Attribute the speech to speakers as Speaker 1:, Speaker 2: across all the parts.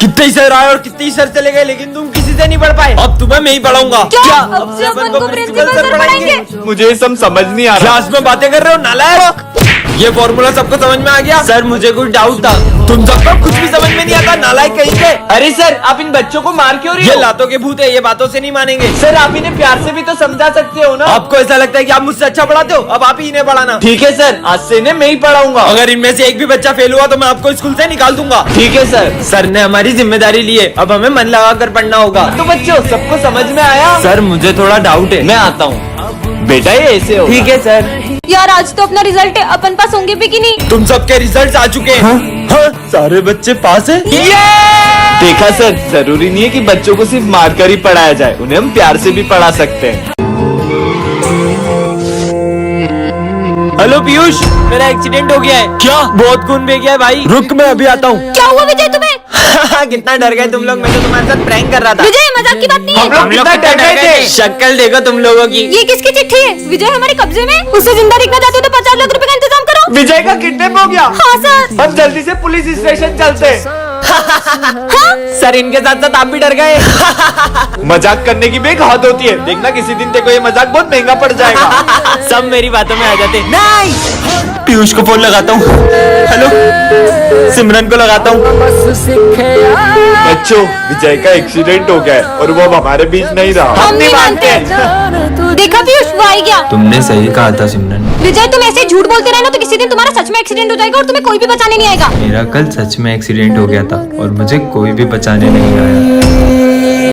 Speaker 1: कितने ही सर आए और कितने ही सर चले गए, लेकिन तुम किसी से नहीं पढ़ पाए। अब तुम्हें मैं ही पढ़ाऊंगा।
Speaker 2: क्या अब से अपन को प्रिंसिपल सर पढ़ाएंगे?
Speaker 3: मुझे सब समझ नहीं आ रहा।
Speaker 1: क्लास में बातें कर रहे हो नालायक। ये फॉर्मूला सबको समझ में आ गया? सर मुझे कुछ डाउट था। तुम सबको कुछ भी समझ में नहीं आता, नालायक कहीं के।
Speaker 3: अरे सर, आप इन बच्चों को मार क्यों रही
Speaker 1: ये
Speaker 3: हो?
Speaker 1: लातों के भूत है, ये बातों से नहीं मानेंगे।
Speaker 3: सर, आप इन्हें प्यार से भी तो समझा सकते हो ना।
Speaker 1: आपको ऐसा लगता है कि आप मुझसे अच्छा पढ़ाते हो, अब आप ही इन्हें पढ़ाना।
Speaker 3: ठीक है सर, आज से इन्हें मैं ही पढ़ाऊंगा।
Speaker 1: अगर इनमें से एक भी बच्चा फेल हुआ तो मैं आपको स्कूल से निकाल दूंगा।
Speaker 3: ठीक है सर।
Speaker 1: सर ने हमारी जिम्मेदारी ली है, अब हमें मन लगा कर पढ़ना होगा।
Speaker 3: तो बच्चों, सबको समझ में आया?
Speaker 1: सर मुझे थोड़ा डाउट है।
Speaker 3: मैं आता हूँ। बेटा, ये ऐसे हो।
Speaker 1: ठीक है सर।
Speaker 2: यार आज तो अपना रिजल्ट है, अपन पास होंगे भी कि नहीं?
Speaker 1: तुम सबके रिजल्ट आ चुके हैं। हाँ, सारे बच्चे पास है।
Speaker 3: देखा सर, जरूरी नहीं है कि बच्चों को सिर्फ मारकर ही पढ़ाया जाए, उन्हें हम प्यार से भी पढ़ा सकते हैं।
Speaker 1: हेलो पीयूष, मेरा एक्सीडेंट हो गया है। क्या? बहुत खून बह गया है भाई। रुक, मैं अभी आता हूँ।
Speaker 2: क्या हुआ विजय तुम्हें?
Speaker 1: कितना डर गए तुम लोग, मैं तो तुम्हारे साथ प्रैंक कर रहा था।
Speaker 2: विजय मजाक की बात नहीं
Speaker 3: हम लोग
Speaker 2: है।
Speaker 3: कितना डर गए थे।
Speaker 1: शक्ल देखो तुम लोगों की।
Speaker 2: ये किसकी चिट्ठी है? विजय हमारे कब्जे में, उसे जिंदा देखना चाहते हो तो 50 लाख रुपए का इंतजाम करो।
Speaker 3: विजय का किडनैप हो गया।
Speaker 2: हाँ सर।
Speaker 3: हम जल्दी से पुलिस स्टेशन चलते हैं।
Speaker 1: सर इनके साथ साथ आप भी डर गए।
Speaker 3: मजाक करने की भी एक हद होती है। देखना किसी दिन तेरे को ये मजाक बहुत महंगा पड़ जाएगा।
Speaker 1: सब मेरी बातों में आ जाते। नहीं, पीयूष को फोन लगाता हूँ। हेलो, सिमरन को लगाता हूँ।
Speaker 3: बच्चों, विजय का एक्सीडेंट हो गया है और वो अब हमारे बीच नहीं रहा।
Speaker 2: हम नहीं मानते। देखा पीयूष, वो आ गया।
Speaker 1: तुमने सही कहा था सिमरन।
Speaker 2: विजय तुम ऐसे झूठ बोलते रहे ना तो किसी दिन तुम्हारा सच में एक्सीडेंट हो जाएगा और तुम्हें कोई भी बचाने नहीं आएगा।
Speaker 1: मेरा कल सच में एक्सीडेंट हो गया था और मुझे कोई भी बचाने नहीं आया।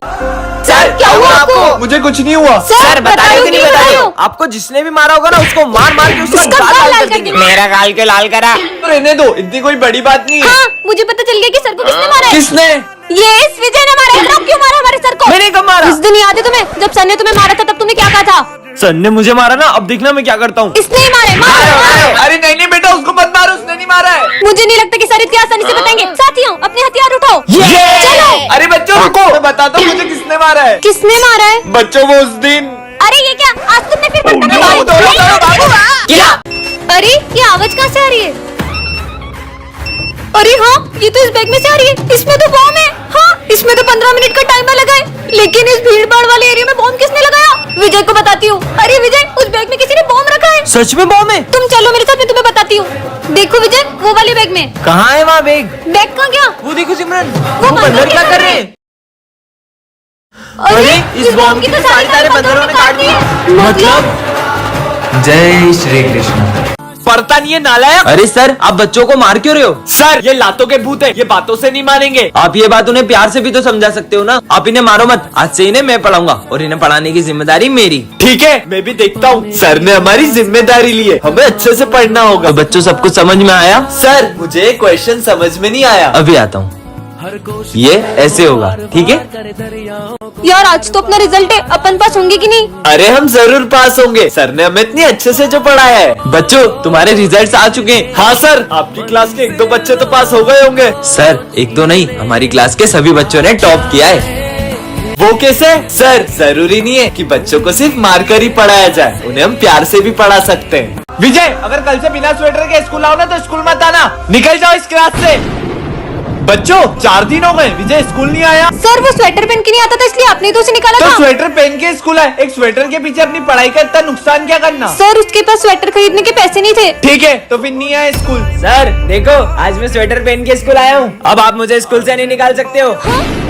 Speaker 2: सर क्या हुआ आपको?
Speaker 3: मुझे कुछ नहीं हुआ।
Speaker 2: सर बता रहे हो कि नहीं बता रहे हो?
Speaker 1: आपको जिसने भी मारा होगा ना, उसको मार मार के उसका
Speaker 2: उसका
Speaker 1: गाल
Speaker 2: गाल
Speaker 1: लाल
Speaker 2: लाल
Speaker 1: कर
Speaker 2: कर
Speaker 1: देंगे।
Speaker 2: देंगे।
Speaker 1: मेरा गाल के लाल करा।
Speaker 3: रहने दो, इतनी कोई बड़ी बात नहीं है।
Speaker 2: हाँ, मुझे पता चल गया कि सर को किसने मारा है।
Speaker 3: किसने?
Speaker 2: ये इस विजय ने मारा है। सर क्यों मारा हमारे सर को?
Speaker 1: मैंने कब मारा?
Speaker 2: उस दिन याद है तुम्हें जब सर ने तुम्हें मारा था, तब तुमने क्या कहा था?
Speaker 1: सर ने मुझे मारा ना, अब देखना मैं क्या करता हूँ।
Speaker 2: इसने ही मारे। मारो, मारो।
Speaker 3: अरे नहीं नहीं बेटा, उसको मत मारो, उसने नहीं मारा है।
Speaker 2: मुझे नहीं लगता कि सर इतनी आसानी से बताएंगे। साथियों, अपने हथियार उठाओ। चलो।
Speaker 3: अरे बच्चों रुको, मैं बताता हूँ मुझे किसने मारा है।
Speaker 2: किसने मारा है?
Speaker 3: बच्चों, वो उस दिन।
Speaker 2: अरे ये क्या, आज तुमने फिर पटना में
Speaker 3: दौड़ो, दौड़ो, दौड़ो, भागो।
Speaker 1: क्या?
Speaker 2: अरे ये आवाज कहाँ से आ रही है? अरे हाँ, ये तो इस बैग में से आ रही है। इसमें तो बॉम्ब है। हाँ, इसमें तो 15 मिनट का टाइमर लगा है। लेकिन इस भीड़ भाड़ वाले एरिया में बॉम्ब किसने लगाया? विजय को बताती हूँ। अरे विजय, उस बैग में किसी ने बॉम्ब रखा है।
Speaker 1: सच में बॉम्ब है?
Speaker 2: तुम चलो मेरे साथ, मैं तुम्हें बताती हूँ। देखो विजय, वो वाले बैग में।
Speaker 1: कहाँ है वहाँ बैग?
Speaker 2: बैग कहाँ गया?
Speaker 1: वो देखो सिमरन,
Speaker 2: वो
Speaker 1: वो बंदर क्या कर रहे हैं?
Speaker 2: अरे
Speaker 1: इस बॉम्ब की तो सारी तारें बंदरों ने काट दी।
Speaker 2: मतलब
Speaker 1: जय श्री कृष्ण। पढ़ता नहीं है नालायक। अरे सर, आप बच्चों को मार क्यों रहे हो?
Speaker 3: सर, ये लातों के भूत है, ये बातों से नहीं मानेंगे।
Speaker 1: आप ये बात उन्हें प्यार से भी तो समझा सकते हो ना। आप इन्हें मारो मत, आज से इन्हें मैं पढ़ाऊंगा और इन्हें पढ़ाने की जिम्मेदारी मेरी।
Speaker 3: ठीक है, मैं भी देखता हूँ। सर ने हमारी जिम्मेदारी ली है, हमें अच्छे से पढ़ना होगा।
Speaker 1: तो बच्चों, सबको समझ में आया?
Speaker 3: सर, मुझे क्वेश्चन समझ में नहीं आया।
Speaker 1: अभी आता हूँ। ये ऐसे होगा, ठीक है?
Speaker 2: यार आज तो अपना रिजल्ट है, अपन पास होंगे कि नहीं?
Speaker 3: अरे हम जरूर पास होंगे, सर ने हमें इतनी अच्छे से जो पढ़ाया है।
Speaker 1: बच्चों, तुम्हारे रिजल्ट्स आ चुके हैं।
Speaker 3: हाँ सर, आपकी क्लास के 1-2 बच्चे तो पास हो गए होंगे।
Speaker 1: सर, एक दो नहीं, हमारी क्लास के सभी बच्चों ने टॉप किया है।
Speaker 3: वो कैसे? सर, जरूरी नहीं है कि बच्चों को सिर्फ मारकर ही पढ़ाया जाए, उन्हें हम प्यार से भी पढ़ा सकते हैं। विजय, अगर कल से बिना स्वेटर के स्कूल आओ ना तो स्कूल मत आना, निकल जाओ इस क्लास से। बच्चों, 4 दिन हो गए, विजय स्कूल नहीं आया।
Speaker 2: सर वो स्वेटर पहन के नहीं आता था, इसलिए आपने तो उसे निकाला
Speaker 3: तो
Speaker 2: था।
Speaker 3: स्वेटर पहन के स्कूल आए, एक स्वेटर के पीछे अपनी पढ़ाई का इतना नुकसान क्या करना।
Speaker 2: सर उसके पास स्वेटर खरीदने के पैसे नहीं थे।
Speaker 3: ठीक है, तो फिर नहीं आए स्कूल।
Speaker 1: सर देखो, आज मैं स्वेटर पहन के स्कूल आया हूँ। अब आप मुझे स्कूल से नहीं निकाल सकते हो।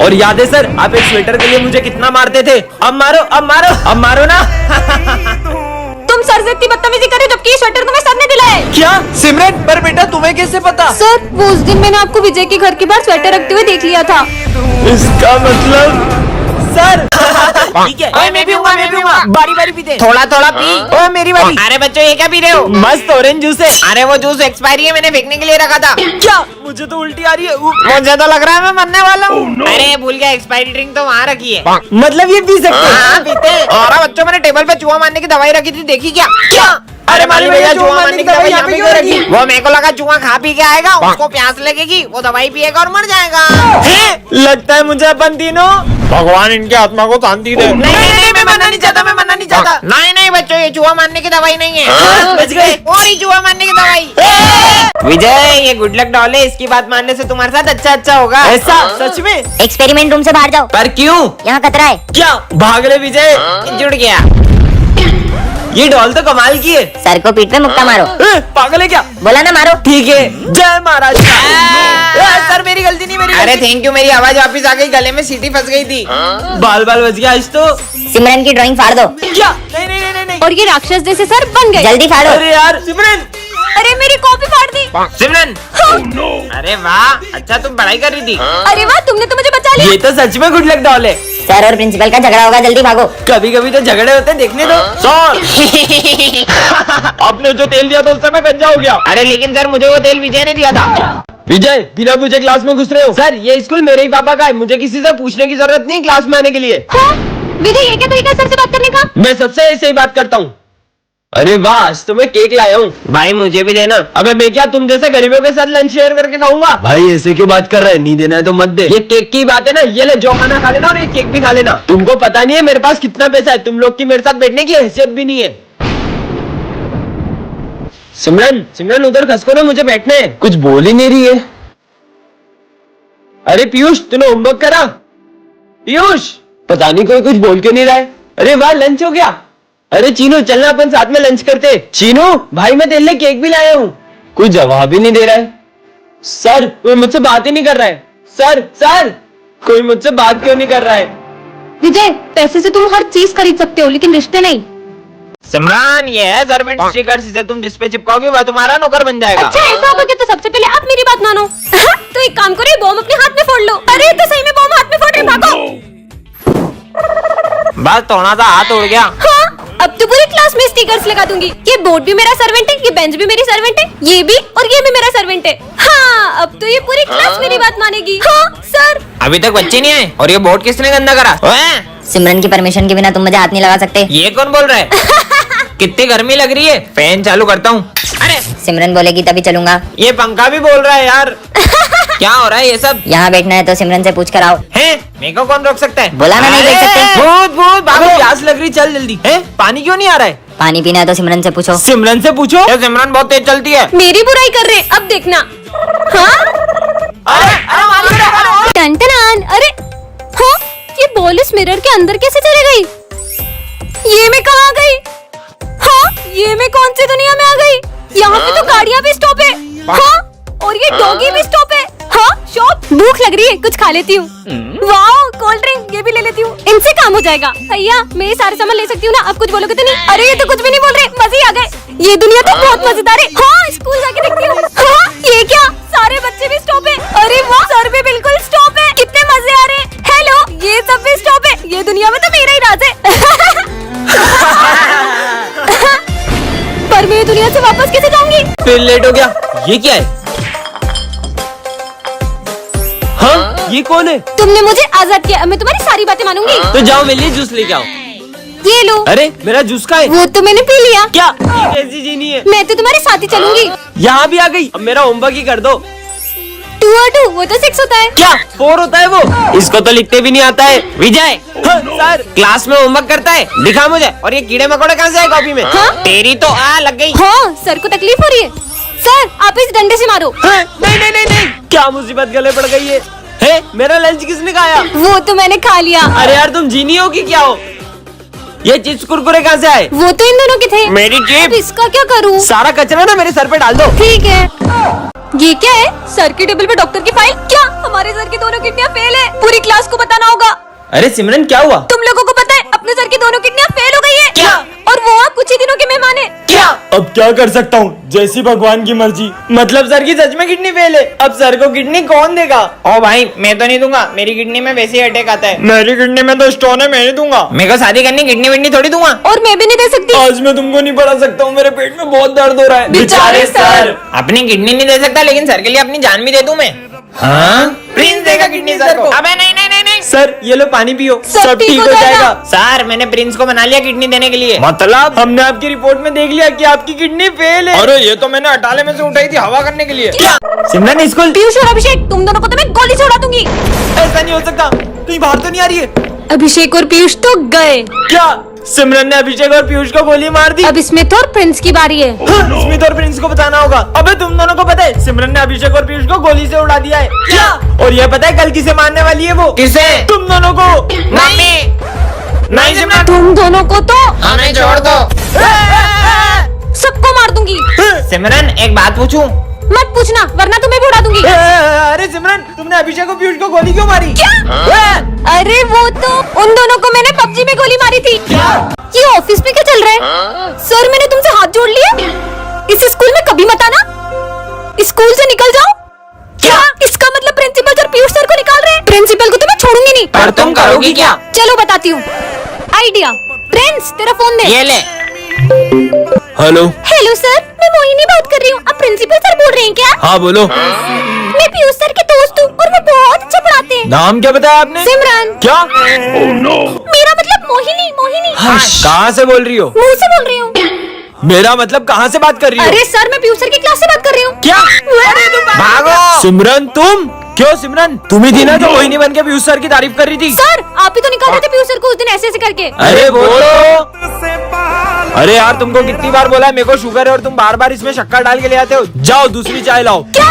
Speaker 1: और याद है सर, आप एक स्वेटर के लिए मुझे कितना मारते थे। अब मारो, अब मारो, अब मारो ना।
Speaker 2: तुम सर से इतनी बदतमीजी करे, जबकि ये स्वेटर को मैं सर ने दिलाया है।
Speaker 3: क्या सिमरन, पर बेटा तुम्हें कैसे पता?
Speaker 2: सर वो उस दिन मैंने आपको विजय के घर के बाहर स्वेटर रखते हुए देख लिया था।
Speaker 3: इसका मतलब
Speaker 1: सर ठीक है,
Speaker 4: ओए मैं भी हूँ, मैं भी हूँ।
Speaker 1: बारी बारी पीते।
Speaker 4: थोड़ा थोड़ा पी।
Speaker 1: ओए मेरी बारी।
Speaker 4: अरे बच्चों, ये क्या पी रहे हो?
Speaker 1: मस्त ऑरेंज जूस है।
Speaker 4: अरे वो जूस एक्सपायरी है, मैंने फेंकने के लिए रखा था।
Speaker 1: क्या? मुझे तो उल्टी आ रही है।
Speaker 4: मुझे तो लग रहा है मैं मरने वाला हूँ। अरे भूल गया, एक्सपायरी ड्रिंक तो वहाँ रखी है।
Speaker 1: मतलब ये पी सकते हैं?
Speaker 4: हाँ पीते हैं। और बच्चों, मैंने टेबल पे चूहा मारने की दवाई रखी थी, देखी क्या?
Speaker 1: क्या?
Speaker 4: अरे माली भैया, चूहा मारने की दवाई यहाँ पे क्यों रखी?
Speaker 1: रखी?
Speaker 4: वो मेरे को लगा चूहा खा पी के आएगा, उसको प्यास लगेगी, वो दवाई पिएगा और मर जाएगा।
Speaker 1: लगता है मुझे अपन तीनों।
Speaker 3: भगवान इनके आत्मा को शांति दे।
Speaker 4: नहीं नहीं नहीं, मैं
Speaker 1: मरना नहीं चाहता, मैं मरना नहीं चाहता।
Speaker 4: नहीं नहीं बच्चों, ये चूहा मारने की दवाई नहीं है।
Speaker 1: बच गए।
Speaker 4: और ही चूहा मारने की दवाई। विजय, ये गुड लक डॉल है, इसकी बात मानने से तुम्हारे साथ अच्छा होगा।
Speaker 1: ऐसा सच में?
Speaker 2: एक्सपेरिमेंट रूम से बाहर जाओ,
Speaker 1: पर क्यों?
Speaker 2: यहाँ खतरा है।
Speaker 1: क्या भाग रहे विजय?
Speaker 4: जुड़ गया।
Speaker 1: ये डॉल तो कमाल की है।
Speaker 2: सर को पीठ पे मुक्का मारो।
Speaker 1: पागल है क्या?
Speaker 2: बोला ना मारो।
Speaker 1: ठीक है, जय महाराज का। सर मेरी गलती नहीं, मेरी
Speaker 4: अरे
Speaker 1: गलती।
Speaker 4: थैंक यू, मेरी आवाज वापिस आ गई, गले में सीटी फंस गई थी।
Speaker 1: बाल बाल बच गया आज तो।
Speaker 2: सिमरन की ड्राइंग फाड़ दो।
Speaker 1: क्या? नहीं नहीं नहीं नहीं।
Speaker 2: और ये राक्षस जैसे सर बन गए। जल्दी फाड़ो।
Speaker 1: अरे यार सिमरन,
Speaker 2: अरे मेरी कॉपी फाड़ दी।
Speaker 4: सिमरन, अरे वाह, अच्छा तुम पढ़ाई कर रही थी।
Speaker 2: अरे वाह, तुमने तो मुझे बचा लिया।
Speaker 1: ये तो सच में गुड लक डॉल है।
Speaker 2: सर और प्रिंसिपल का झगड़ा होगा, जल्दी भागो।
Speaker 1: कभी कभी तो झगड़े होते हैं, देखने दो। सर आपने जो तेल दिया था उससे मैं गंजा हो गया।
Speaker 4: अरे लेकिन सर, मुझे वो तेल विजय ने दिया था।
Speaker 1: विजय, बिना पूछे क्लास में घुस रहे हो? सर ये स्कूल मेरे ही पापा का है, मुझे किसी से पूछने की जरूरत नहीं क्लास में आने के लिए।
Speaker 2: विजय, ये क्या तरीका है सर से बात करने का?
Speaker 1: मैं सबसे ऐसे ही बात करता हूँ। अरे वाह, आज तो मैं केक लाया हूँ।
Speaker 4: भाई मुझे भी देना।
Speaker 1: अबे मैं क्या तुम जैसे गरीबों के साथ लंच शेयर करके खाऊंगा? भाई ऐसे क्यों बात कर रहा है? नहीं देना है तो मत दे। ये केक की बात है ना, ये ले जो खाना खा लेना और ये केक भी खा लेना। तुमको पता नहीं है मेरे पास कितना पैसा है, तुम लोग की मेरे साथ बैठने की हैसियत भी नहीं है। सिमरन सिमरन उधर खसको ना, मुझे बैठना है। कुछ बोल ही नहीं रही है। अरे पीयूष, तूने होमवर्क करा? पीयूष, पता नहीं कोई कुछ बोल क्यों नहीं रहा है। अरे वाह, लंच हो गया। अरे चीनू, चलना अपन साथ में लंच करते। चीनू भाई, मैं तेरे लिए केक भी लाया हूँ। कोई जवाब ही नहीं दे रहा है। सर कोई मुझसे बात ही नहीं कर रहा है। सर सर कोई मुझसे बात क्यों नहीं कर रहा है?
Speaker 2: विजय, पैसे से तुम हर चीज खरीद सकते हो, लेकिन रिश्ते नहीं।
Speaker 4: सिमरन, ये है सर्वेंट स्टिकर, जिसे तुम जिस पे चिपकाओगे वह तुम्हारा नौकर बन जाएगा।
Speaker 2: अच्छा ऐसा होगा कि तो सबसे पहले आप मेरी बात मानो। तो एक काम करो, ये बॉम्ब अपने हाथ में फोड़ लो। अरे तो सही में बॉम्ब हाथ में फोड़ रहे, भागो।
Speaker 4: बस थोड़ा सा हाथ उड़ गया।
Speaker 2: हाँ, अब तो पूरी क्लास में स्टिकर्स लगा दूंगी। ये बोर्ड भी मेरा सर्वेंट है, ये बेंच भी मेरी सर्वेंट है, ये भी और ये भी मेरा सर्वेंट है। हाँ, अब तो ये पूरी क्लास मेरी बात मानेगी। हाँ सर।
Speaker 4: अभी तक बच्चे नहीं आए और ये बोर्ड किसने गंदा करा? ओए,
Speaker 2: सिमरन की परमिशन के बिना तुम मुझे हाथ नहीं लगा सकते।
Speaker 4: ये कौन बोल रहा है? कितनी गर्मी लग रही है, फैन चालू करता हूँ। अरे
Speaker 2: सिमरन बोलेगी तभी चलूंगा।
Speaker 1: ये पंखा भी बोल रहा है यार।
Speaker 4: क्या हो रहा है ये सब?
Speaker 2: यहाँ बैठना है तो सिमरन से पूछ कर आओ।
Speaker 4: हैं? मेरे को कौन रोक सकता है?
Speaker 2: बोला ना, नहीं देख सकते।
Speaker 1: भूत भूत भागो, प्यास लग रही, चल जल्दी। है पानी क्यों नहीं आ रहा है?
Speaker 2: पानी पीना है तो सिमरन से पूछो।
Speaker 1: सिमरन से पूछो।
Speaker 4: ये सिमरन बहुत तेज चलती है।
Speaker 2: मेरी बुराई कर रहे, अब देखना। हाँ? टन-टनान, अरे हाँ, ये बॉल इस मिरर के अंदर कैसे चले गई? ये मैं कहाँ आ गई? हाँ, ये मैं कौन सी दुनिया में आ गई? यहाँ पे तो गाड़ियाँ भी स्टॉप है। हाँ, और ये डॉगी भी स्टॉप है। हाँ, शॉप। भूख लग रही है, कुछ खा लेती हूँ। वाह, कोल्ड ड्रिंक, ये भी ले लेती हूँ, इनसे काम हो जाएगा। भैया, मैं ये सारे सामान ले सकती हूँ ना? आप कुछ बोलोगे तो नहीं? अरे ये तो कुछ भी नहीं बोल रहे, मजे ही आ गए। ये दुनिया तो बहुत मजेदार है। हाँ, स्कूल जाके देखती हूँ। हाँ, ये क्या? सारे बच्चे भी स्टॉप है। अरे वाह, सर भी बिल्कुल स्टॉप है। कितने मजे आ रहे हैं। हेलो, ये सब भी स्टॉप है। ये दुनिया में तो मेरा ही राज है। पर मैं ये दुनिया से वापस कैसे जाऊंगी?
Speaker 1: फिर लेट हो गया। ये क्या है? हाँ, ये कौन है?
Speaker 2: तुमने मुझे आजाद किया, अब मैं तुम्हारी सारी बातें मानूंगी।
Speaker 1: तो जाओ मेरे लिए जूस लेके आओ।
Speaker 2: ये लो।
Speaker 1: अरे मेरा जूस का है।
Speaker 2: वो तो मैंने पी लिया।
Speaker 1: क्या? ये कैसी जीनी है?
Speaker 2: मैं तो तुम्हारे साथ ही चलूंगी।
Speaker 1: यहाँ भी आ गई। अब मेरा होमवर्क ही कर दो।
Speaker 2: 2 और 2 वो तो 6 होता है।
Speaker 1: क्या 4 होता है वो? इसको तो लिखते भी नहीं आता है।
Speaker 4: विजय,
Speaker 1: हाँ, सर
Speaker 4: क्लास में होमवर्क करता है, दिखा मुझे। और ये कीड़े मकोड़े कहाँ से आए कॉपी में?
Speaker 2: हाँ?
Speaker 4: तेरी तो आ लग गई।
Speaker 2: हाँ, सर को तकलीफ हो रही है। सर, आप इस डंडे से मारो।
Speaker 1: हाँ, नहीं नहीं नहीं नहीं, क्या मुसीबत गले पड़ गई है? है मेरा लंच किसने खाया?
Speaker 2: वो तो मैंने खा लिया।
Speaker 1: अरे यार तुम जीनी हो कि क्या हो? ये चिप्स कुरकुरे कहाँ से आए?
Speaker 2: वो तो इन दोनों के थे।
Speaker 4: मेरी जेब।
Speaker 2: अब इसका क्या करूँ?
Speaker 1: सारा कचरा ना मेरे सर पे डाल दो।
Speaker 2: ठीक है। ये क्या है? सर की टेबल पे डॉक्टर की फाइल। क्या हमारे सर की दोनों किडनियां फेल है? पूरी क्लास को बताना होगा।
Speaker 1: अरे सिमरन क्या हुआ?
Speaker 2: तुम लोगों को पता है अपने सर की दोनों किडनियां फेल हो गई है।
Speaker 1: क्या?
Speaker 2: और वो आप कुछ ही दिनों के मेहमान है।
Speaker 1: क्या? अब क्या कर सकता हूँ, जैसी भगवान की मर्जी। मतलब सर की सच में किडनी फेल है। अब सर को किडनी कौन देगा?
Speaker 4: ओ भाई, मैं तो नहीं दूंगा, मेरी किडनी में वैसे ही अटैक आता है।
Speaker 1: मेरी किडनी में तो स्टोन है, मैं नहीं दूंगा।
Speaker 4: मेरे को शादी करनी, किडनी विडनी थोड़ी दूंगा।
Speaker 2: और मैं भी नहीं दे सकती।
Speaker 1: आज मैं तुमको नहीं पढ़ा सकता हूँ, मेरे पेट में बहुत दर्द हो रहा है।
Speaker 2: बेचारे सर।
Speaker 4: अपनी किडनी नहीं दे सकता, लेकिन सर के लिए अपनी जान भी दे दूं मैं। हाँ? प्रिंस देगा किडनी सर को। अबे नहीं नहीं नहीं नहीं।
Speaker 1: सर ये लो पानी पियो,
Speaker 2: सब ठीक हो जाएगा।
Speaker 4: सर, मैंने प्रिंस को मना लिया किडनी देने के लिए।
Speaker 1: मतलब हमने आपकी रिपोर्ट में देख लिया कि आपकी किडनी फेल है। अरे ये तो मैंने अटाले में से उठाई थी हवा करने के लिए।
Speaker 2: क्या?
Speaker 1: सिमरन स्कूल।
Speaker 2: पीयूष और अभिषेक, तुम दोनों को तो मैं गोली से उड़ा दूंगी।
Speaker 1: ऐसा नहीं हो सकता, कहीं बाहर तो नहीं आ रही है?
Speaker 2: अभिषेक और पीयूष तो गए।
Speaker 1: क्या
Speaker 3: सिमरन ने अभिषेक और पीयूष को गोली मार दी।
Speaker 2: अब स्मिथ और प्रिंस की बारी है।
Speaker 3: स्मिथ और प्रिंस को बताना होगा। अबे तुम दोनों को पता है सिमरन ने अभिषेक और पीयूष को गोली से उड़ा दिया है। क्या? और ये पता है कल किसे मारने वाली है वो?
Speaker 4: किसे?
Speaker 3: तुम दोनों को।
Speaker 4: मम्मी नहीं सिमरन,
Speaker 2: तुम दोनों को तो
Speaker 4: हमें छोड़ दो।
Speaker 2: सबको मार दूंगी।
Speaker 4: सिमरन एक बात पूछूं?
Speaker 2: मत पूछना वरना तुम्हें भी उड़ा दूंगी।
Speaker 3: अरे सिमरन तुमने अभिषेक और पीयूष को गोली क्यों मारी?
Speaker 2: अरे वो तो उन दोनों को मैंने पबजी में गोली मारी थी। ये ऑफिस में क्या चल रहा है? सर मैंने तुमसे हाथ जोड़ लिया। इस स्कूल में कभी मत आना। स्कूल से निकल जाओ। क्या इसका मतलब प्रिंसिपल सर पीयूष सर को निकाल रहे हैं? प्रिंसिपल को तो मैं छोड़ूंगी नहीं।
Speaker 4: पर तुम करोगी क्या?
Speaker 2: चलो बताती हूँ आइडिया। प्रिंस तेरा फोन दे।
Speaker 4: ये ले।
Speaker 3: हेलो।
Speaker 2: हेलो सर, मैं मोहिनी बात कर रही हूँ। आप प्रिंसिपल सर बोल रहे हैं क्या?
Speaker 3: हाँ बोलो।
Speaker 2: मैं पीयूष सर के दोस्त हूँ और वो बहुत अच्छा पढ़ाते हैं।
Speaker 3: नाम क्या बताया आपने?
Speaker 2: सिमरन।
Speaker 3: क्या?
Speaker 2: मेरा मतलब मोहिनी। मोहिनी
Speaker 3: कहाँ से बोल रही हो?
Speaker 2: मुंह से बोल रही हूँ।
Speaker 3: मेरा मतलब कहाँ से बात कर रही हो?
Speaker 2: अरे सर मैं पीयूष सर की क्लास से बात कर रही हूँ।
Speaker 3: क्या?
Speaker 4: भागो।
Speaker 3: सिमरन तुम? क्यों सिमरन तुम ही थी ना जो मोहिनी बन के पीयूष सर की तारीफ कर रही थी?
Speaker 2: सर आप ही तो निकाल रहे थे पीयूष सर को उस दिन ऐसे करके।
Speaker 3: अरे बोलो। अरे यार तुमको कितनी बार बोला है मेरे को शुगर है और तुम बार बार इसमें शक्कर डाल के ले आते हो। जाओ दूसरी चाय लाओ।
Speaker 2: क्या?